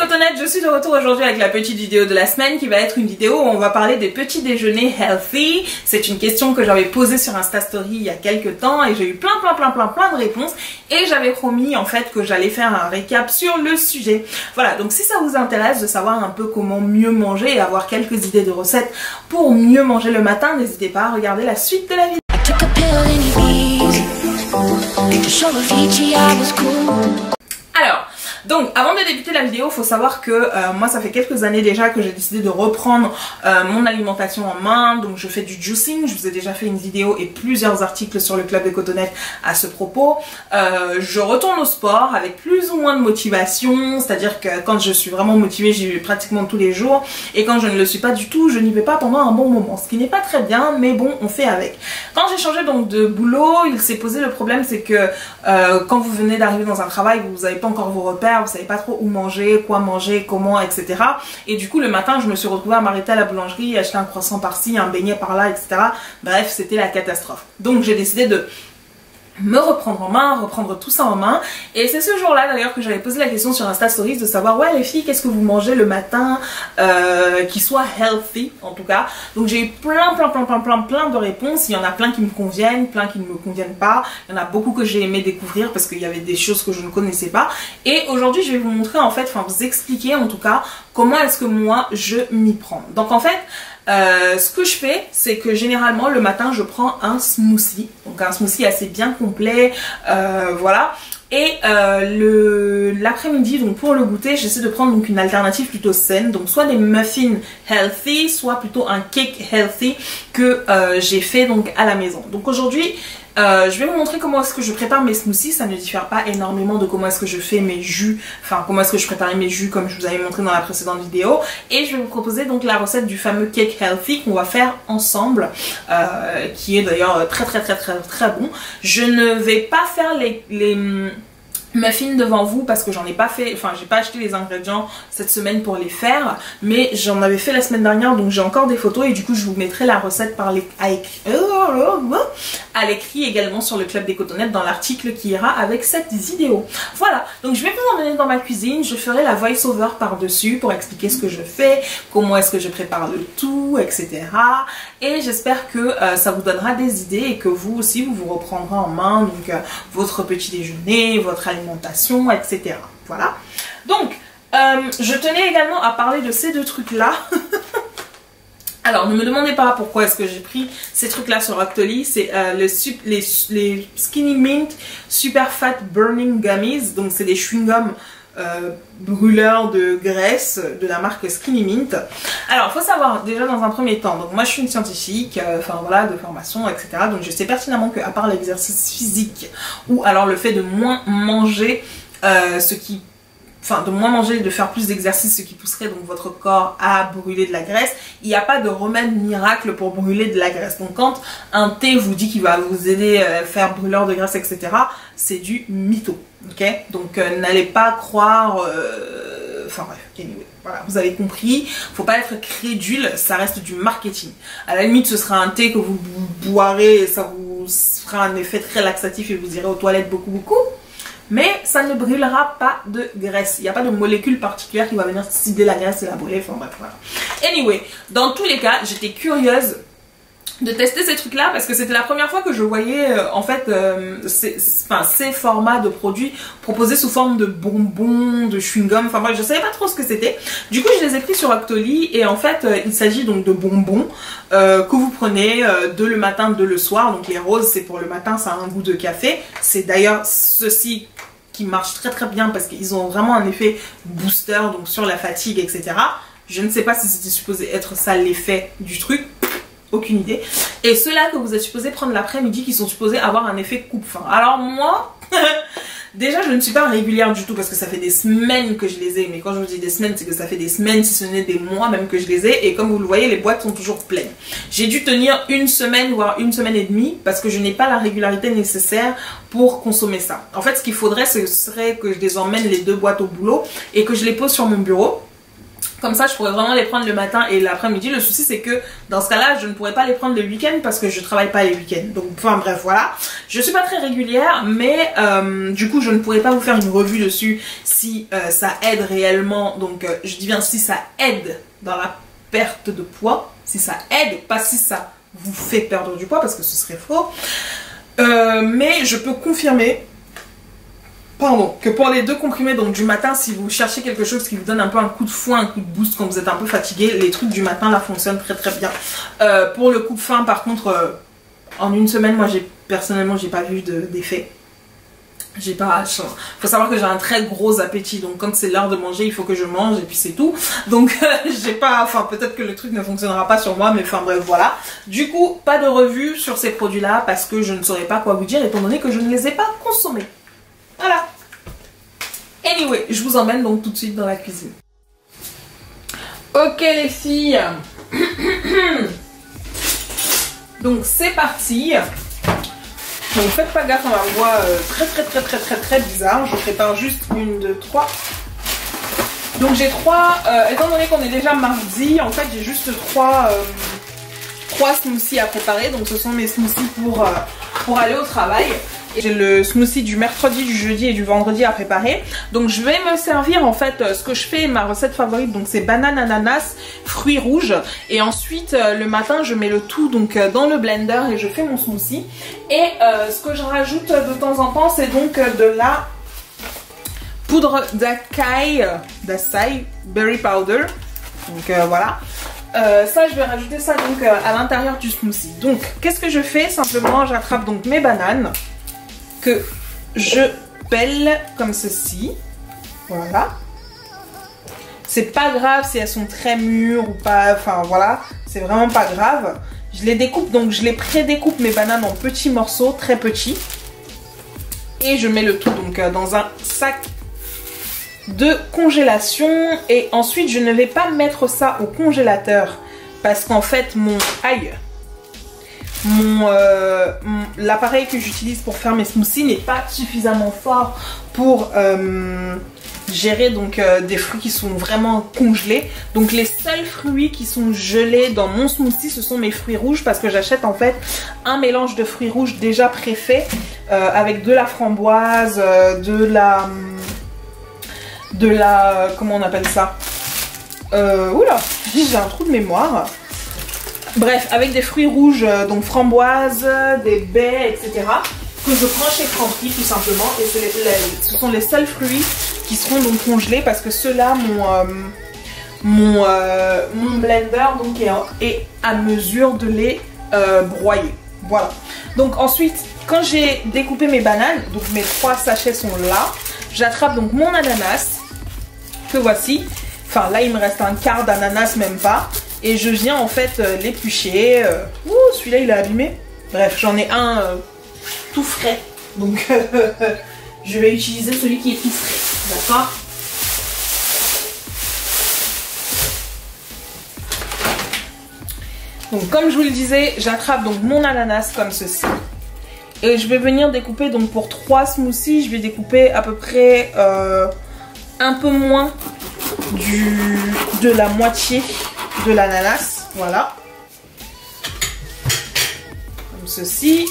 cotonnettes, je suis de retour aujourd'hui avec la petite vidéo de la semaine qui va être une vidéo où on va parler des petits déjeuners healthy. C'est une question que j'avais posée sur Insta Story il y a quelques temps et j'ai eu plein de réponses et j'avais promis en fait que j'allais faire un récap sur le sujet. Voilà, donc si ça vous intéresse de savoir un peu comment mieux manger et avoir quelques idées de recettes pour mieux manger le matin, n'hésitez pas à regarder la suite de la vidéo. Alors, donc avant de débuter la vidéo, il faut savoir que moi ça fait quelques années déjà que j'ai décidé de reprendre mon alimentation en main. Donc je fais du juicing, je vous ai déjà fait une vidéo et plusieurs articles sur le club des cotonnettes à ce propos. Je retourne au sport avec plus ou moins de motivation, c'est-à-dire que quand je suis vraiment motivée, j'y vais pratiquement tous les jours. Et quand je ne le suis pas du tout, je n'y vais pas pendant un bon moment, ce qui n'est pas très bien, mais bon, on fait avec. Quand j'ai changé donc de boulot, il s'est posé le problème, c'est que quand vous venez d'arriver dans un travail, vous n'avez pas encore vos repères, vous savez pas trop où manger, quoi manger, comment, etc. Et du coup le matin je me suis retrouvée à m'arrêter à la boulangerie, acheter un croissant par-ci, un beignet par-là, etc. Bref, c'était la catastrophe. Donc j'ai décidé de me reprendre en main, reprendre tout ça en main. Et c'est ce jour-là d'ailleurs que j'avais posé la question sur Insta Stories de savoir, ouais les filles, qu'est-ce que vous mangez le matin qui soit healthy en tout cas. Donc j'ai eu plein de réponses. Il y en a plein qui me conviennent, plein qui ne me conviennent pas. Il y en a beaucoup que j'ai aimé découvrir parce qu'il y avait des choses que je ne connaissais pas. Et aujourd'hui je vais vous montrer en fait, enfin vous expliquer en tout cas comment est-ce que moi je m'y prends. Donc en fait ce que je fais, c'est que généralement le matin je prends un smoothie, donc un smoothie assez bien complet, voilà. Et l'après-midi, donc pour le goûter, j'essaie de prendre donc une alternative plutôt saine, donc soit des muffins healthy, soit plutôt un cake healthy que j'ai fait donc à la maison. Donc aujourd'hui je vais vous montrer comment est-ce que je prépare mes smoothies. Ça ne diffère pas énormément de comment est-ce que je fais mes jus, enfin comment est-ce que je préparais mes jus comme je vous avais montré dans la précédente vidéo. Et je vais vous proposer donc la recette du fameux cake healthy qu'on va faire ensemble, qui est d'ailleurs très bon. Je ne vais pas faire les muffins devant vous parce que j'en ai pas fait, enfin j'ai pas acheté les ingrédients cette semaine pour les faire, mais j'en avais fait la semaine dernière, donc j'ai encore des photos et du coup je vous mettrai la recette à l'écrit également sur le club des cotonnettes dans l'article qui ira avec cette vidéo. Voilà, donc je vais vous emmener dans ma cuisine, je ferai la voice over par dessus pour expliquer ce que je fais, comment est-ce que je prépare le tout, etc. Et j'espère que ça vous donnera des idées et que vous aussi vous vous reprendrez en main donc votre petit déjeuner, votre alimentation, etc. Voilà. Donc, je tenais également à parler de ces deux trucs-là. Alors, ne me demandez pas pourquoi est-ce que j'ai pris ces trucs-là sur Octoly. C'est les Skinny Mint Super Fat Burning Gummies. Donc, c'est des chewing-gums brûleurs de graisse de la marque Skinny Mint. Alors, il faut savoir déjà dans un premier temps, donc moi je suis une scientifique, enfin voilà, de formation, etc. Donc je sais pertinemment qu'à part l'exercice physique ou alors le fait de moins manger, de moins manger et de faire plus d'exercice, ce qui pousserait donc votre corps à brûler de la graisse, il n'y a pas de remède miracle pour brûler de la graisse. Donc quand un thé vous dit qu'il va vous aider à faire brûleur de graisse, etc., c'est du mytho. Ok, donc n'allez pas croire, enfin bref, anyway, voilà, vous avez compris, faut pas être crédule, ça reste du marketing. À la limite ce sera un thé que vous boirez et ça vous fera un effet très laxatif et vous irez aux toilettes beaucoup, mais ça ne brûlera pas de graisse, il n'y a pas de molécule particulière qui va venir cibler la graisse et la brûler, enfin bref, voilà. Anyway, dans tous les cas, j'étais curieuse de tester ces trucs là parce que c'était la première fois que je voyais en fait ces formats de produits proposés sous forme de bonbons, de chewing-gum, enfin bref je savais pas trop ce que c'était. Du coup je les ai pris sur Octoly et en fait il s'agit donc de bonbons que vous prenez de le matin, de le soir. Donc les roses c'est pour le matin, ça a un goût de café, c'est d'ailleurs ceci qui marche très bien parce qu'ils ont vraiment un effet booster donc sur la fatigue, etc. Je ne sais pas si c'était supposé être ça l'effet du truc, aucune idée. Et ceux-là que vous êtes supposés prendre l'après-midi qui sont supposés avoir un effet coupe-faim. Alors moi, déjà je ne suis pas régulière du tout parce que ça fait des semaines que je les ai. Mais quand je vous dis des semaines, c'est que ça fait des semaines, si ce n'est des mois même que je les ai. Et comme vous le voyez, les boîtes sont toujours pleines. J'ai dû tenir une semaine, voire une semaine et demie parce que je n'ai pas la régularité nécessaire pour consommer ça. En fait, ce qu'il faudrait, ce serait que je les emmène les deux boîtes au boulot et que je les pose sur mon bureau. Comme ça, je pourrais vraiment les prendre le matin et l'après-midi. Le souci, c'est que dans ce cas-là, je ne pourrais pas les prendre le week-end parce que je travaille pas les week-ends. Donc, enfin bref, voilà. Je suis pas très régulière, mais du coup, je ne pourrais pas vous faire une revue dessus si ça aide réellement. Donc, je dis bien si ça aide dans la perte de poids. Si ça aide, pas si ça vous fait perdre du poids parce que ce serait faux. Mais je peux confirmer... Pardon, que pour les 2 comprimés donc du matin, si vous cherchez quelque chose qui vous donne un peu un coup de fouet, un coup de boost quand vous êtes un peu fatigué, les trucs du matin là fonctionnent très très bien. Pour le coup de faim par contre, en une semaine, moi personnellement j'ai pas vu d'effet. J'ai pas... Faut savoir que j'ai un très gros appétit, donc quand c'est l'heure de manger, il faut que je mange et puis c'est tout. Donc j'ai pas... Enfin peut-être que le truc ne fonctionnera pas sur moi, mais enfin bref voilà. Du coup, pas de revue sur ces produits là parce que je ne saurais pas quoi vous dire étant donné que je ne les ai pas consommés. Voilà. Anyway, je vous emmène donc tout de suite dans la cuisine. Ok les filles. Donc c'est parti. Donc faites pas gaffe à ma voix très bizarre. Je prépare juste 1, 2, 3. Donc j'ai 3, étant donné qu'on est déjà mardi, en fait j'ai juste 3 smoothies à préparer. Donc ce sont mes smoothies pour aller au travail. J'ai le smoothie du mercredi, du jeudi et du vendredi à préparer. Donc je vais me servir en fait, ce que je fais, ma recette favorite, donc c'est banane, ananas, fruits rouges. Et ensuite le matin je mets le tout donc dans le blender et je fais mon smoothie. Et ce que je rajoute de temps en temps c'est donc de la poudre d'acai berry powder. Donc voilà. Ça je vais rajouter ça donc à l'intérieur du smoothie. Donc qu'est-ce que je fais? Simplement j'attrape donc mes bananes que je pèle comme ceci. Voilà. C'est pas grave si elles sont très mûres ou pas, enfin voilà, c'est vraiment pas grave. Je les découpe, donc je les pré-découpe mes bananes en petits morceaux, très petits. Et je mets le tout donc dans un sac de congélation. Et ensuite je ne vais pas mettre ça au congélateur parce qu'en fait l'appareil que j'utilise pour faire mes smoothies n'est pas suffisamment fort pour gérer donc des fruits qui sont vraiment congelés. Donc les seuls fruits qui sont gelés dans mon smoothie ce sont mes fruits rouges parce que j'achète en fait un mélange de fruits rouges déjà préfait avec de la framboise, de la comment on appelle ça, oula, j'ai un trou de mémoire. Bref, avec des fruits rouges, donc framboises, des baies, etc. Que je prends chez Franprix tout simplement. Et ce sont les seuls fruits qui seront donc congelés parce que ceux-là, mon blender donc est à mesure de les broyer. Voilà. Donc ensuite, quand j'ai découpé mes bananes, donc mes 3 sachets sont là, j'attrape donc mon ananas, que voici. Enfin là, il me reste un quart d'ananas, même pas. Et je viens en fait l'éplucher. Ouh, celui-là il est abîmé. Bref, j'en ai un tout frais. Donc je vais utiliser celui qui est tout frais. D'accord? Donc comme je vous le disais, j'attrape donc mon ananas comme ceci. Et je vais venir découper donc pour 3 smoothies. Je vais découper à peu près un peu moins de la moitié de l'ananas, voilà, comme ceci.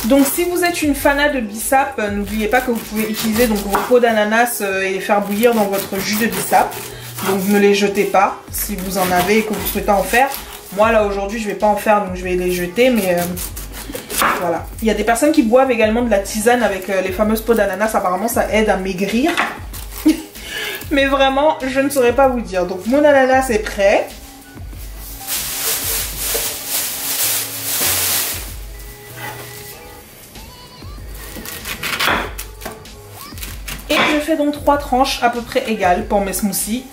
Donc si vous êtes une fanat de bissap, n'oubliez pas que vous pouvez utiliser donc vos peaux d'ananas et les faire bouillir dans votre jus de bissap. Donc ne les jetez pas si vous en avez et que vous souhaitez en faire. Moi là aujourd'hui je vais pas en faire donc je vais les jeter, mais voilà. Il y a des personnes qui boivent également de la tisane avec les fameuses peaux d'ananas. Apparemment ça aide à maigrir. Mais vraiment je ne saurais pas vous dire. Donc mon ananas est prêt. Et je fais donc 3 tranches à peu près égales pour mes smoothies.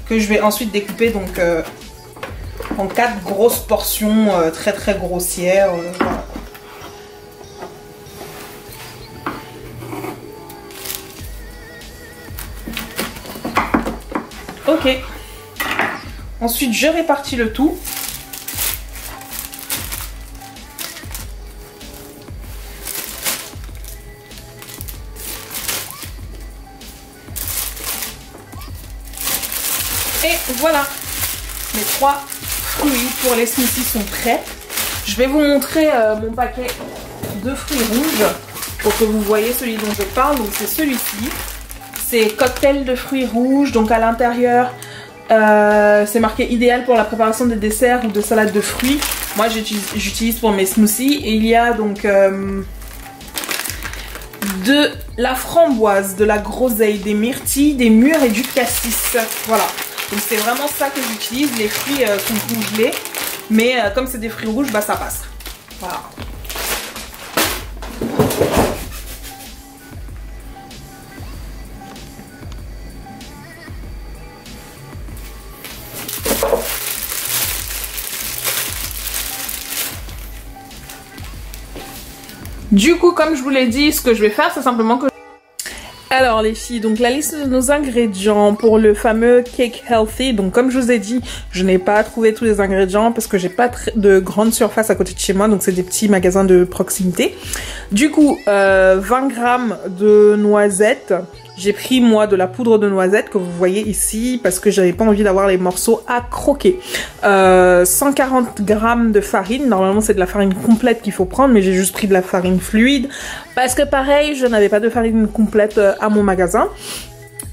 Que je vais ensuite découper donc en 4 grosses portions très très grossières. Voilà. Ok. Ensuite, je répartis le tout. Et voilà, mes 3 fruits pour les smoothies sont prêts. Je vais vous montrer mon paquet de fruits rouges pour que vous voyez celui dont je parle. Donc c'est celui-ci. C'est cocktail de fruits rouges. Donc à l'intérieur, c'est marqué idéal pour la préparation de desserts ou de salades de fruits. Moi j'utilise pour mes smoothies. Et il y a donc de la framboise, de la groseille, des myrtilles, des mûres et du cassis. Voilà. Donc c'est vraiment ça que j'utilise. Les fruits sont congelés. Mais comme c'est des fruits rouges, bah ça passe. Voilà. Du coup, comme je vous l'ai dit, ce que je vais faire, c'est simplement que... Alors les filles, donc la liste de nos ingrédients pour le fameux cake healthy. Donc comme je vous ai dit, je n'ai pas trouvé tous les ingrédients parce que j'ai pas de grande surface à côté de chez moi. Donc c'est des petits magasins de proximité. Du coup, 20 grammes de noisettes. J'ai pris moi de la poudre de noisette que vous voyez ici parce que j'avais pas envie d'avoir les morceaux à croquer. 140 grammes de farine. Normalement c'est de la farine complète qu'il faut prendre, mais j'ai juste pris de la farine fluide parce que pareil je n'avais pas de farine complète à mon magasin.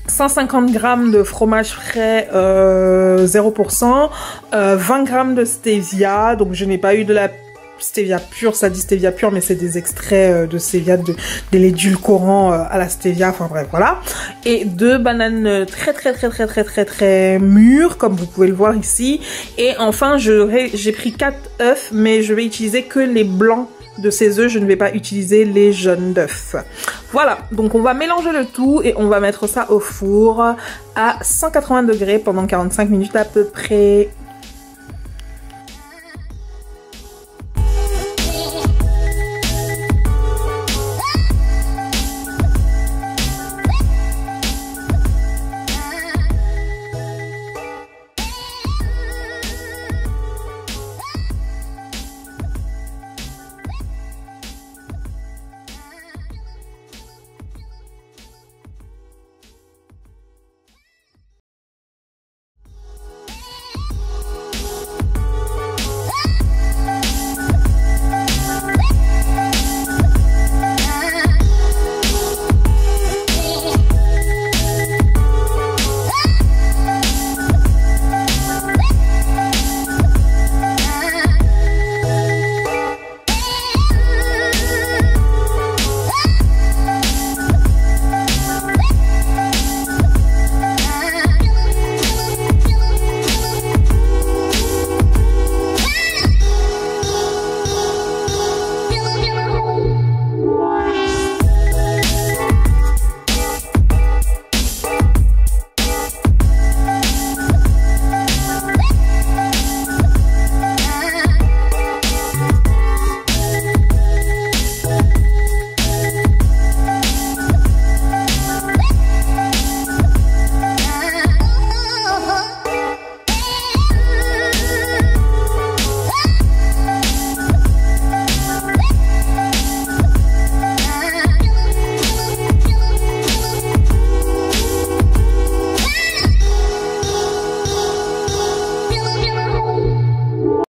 150 grammes de fromage frais 0%, 20 grammes de stevia. Donc je n'ai pas eu de la stevia pure, ça dit stevia pure mais c'est des extraits de stevia, de l'édulcorant à la stevia, enfin bref voilà. Et 2 bananes très mûres comme vous pouvez le voir ici. Et enfin j'ai pris 4 œufs mais je vais utiliser que les blancs de ces œufs, je ne vais pas utiliser les jaunes d'œufs. Voilà, donc on va mélanger le tout et on va mettre ça au four à 180 degrés pendant 45 minutes à peu près.